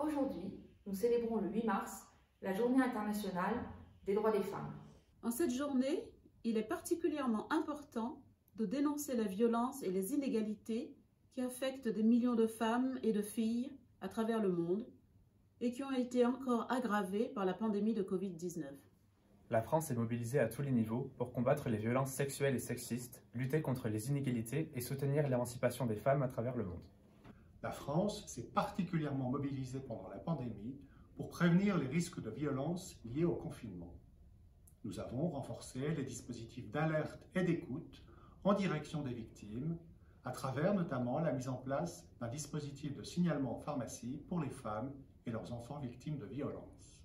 Aujourd'hui, nous célébrons le 8 mars, la Journée internationale des droits des femmes. En cette journée, il est particulièrement important de dénoncer la violence et les inégalités qui affectent des millions de femmes et de filles à travers le monde et qui ont été encore aggravées par la pandémie de Covid-19. La France est mobilisée à tous les niveaux pour combattre les violences sexuelles et sexistes, lutter contre les inégalités et soutenir l'émancipation des femmes à travers le monde. La France s'est particulièrement mobilisée pendant la pandémie pour prévenir les risques de violence liés au confinement. Nous avons renforcé les dispositifs d'alerte et d'écoute en direction des victimes, à travers notamment la mise en place d'un dispositif de signalement en pharmacie pour les femmes et leurs enfants victimes de violences.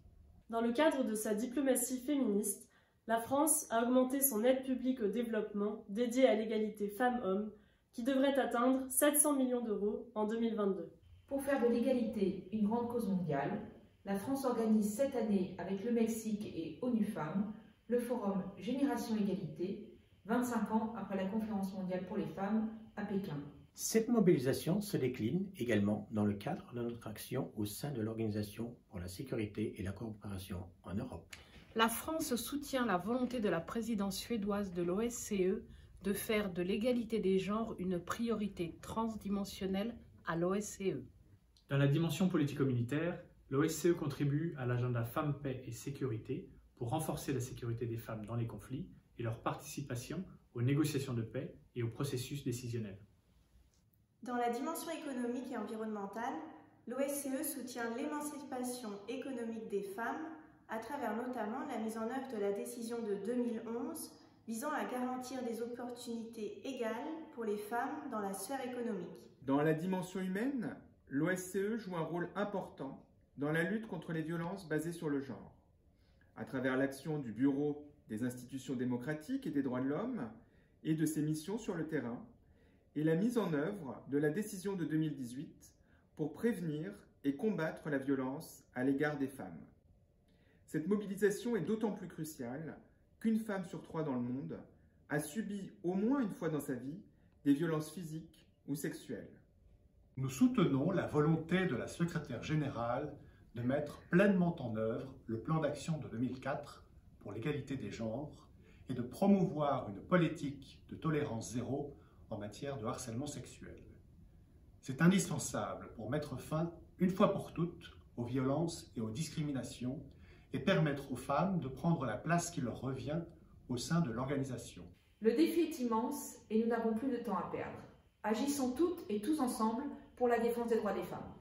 Dans le cadre de sa diplomatie féministe, la France a augmenté son aide publique au développement dédiée à l'égalité femmes-hommes, qui devrait atteindre 700 millions d'euros en 2022. Pour faire de l'égalité une grande cause mondiale, la France organise cette année avec le Mexique et ONU Femmes le forum Génération Égalité, 25 ans après la conférence mondiale pour les femmes à Pékin. Cette mobilisation se décline également dans le cadre de notre action au sein de l'Organisation pour la sécurité et la coopération en Europe. La France soutient la volonté de la présidence suédoise de l'OSCE de faire de l'égalité des genres une priorité transdimensionnelle à l'OSCE. Dans la dimension politico-militaire, l'OSCE contribue à l'agenda Femmes, Paix et Sécurité pour renforcer la sécurité des femmes dans les conflits et leur participation aux négociations de paix et au processus décisionnel. Dans la dimension économique et environnementale, l'OSCE soutient l'émancipation économique des femmes à travers notamment la mise en œuvre de la décision de 2011 visant à garantir des opportunités égales pour les femmes dans la sphère économique. Dans la dimension humaine, l'OSCE joue un rôle important dans la lutte contre les violences basées sur le genre. À travers l'action du Bureau des institutions démocratiques et des droits de l'homme et de ses missions sur le terrain, et la mise en œuvre de la décision de 2018 pour prévenir et combattre la violence à l'égard des femmes. Cette mobilisation est d'autant plus cruciale qu'une femme sur 3 dans le monde a subi au moins une fois dans sa vie des violences physiques ou sexuelles. Nous soutenons la volonté de la secrétaire générale de mettre pleinement en œuvre le plan d'action de 2004 pour l'égalité des genres et de promouvoir une politique de tolérance zéro en matière de harcèlement sexuel. C'est indispensable pour mettre fin, une fois pour toutes, aux violences et aux discriminations et permettre aux femmes de prendre la place qui leur revient au sein de l'organisation. Le défi est immense et nous n'avons plus de temps à perdre. Agissons toutes et tous ensemble pour la défense des droits des femmes.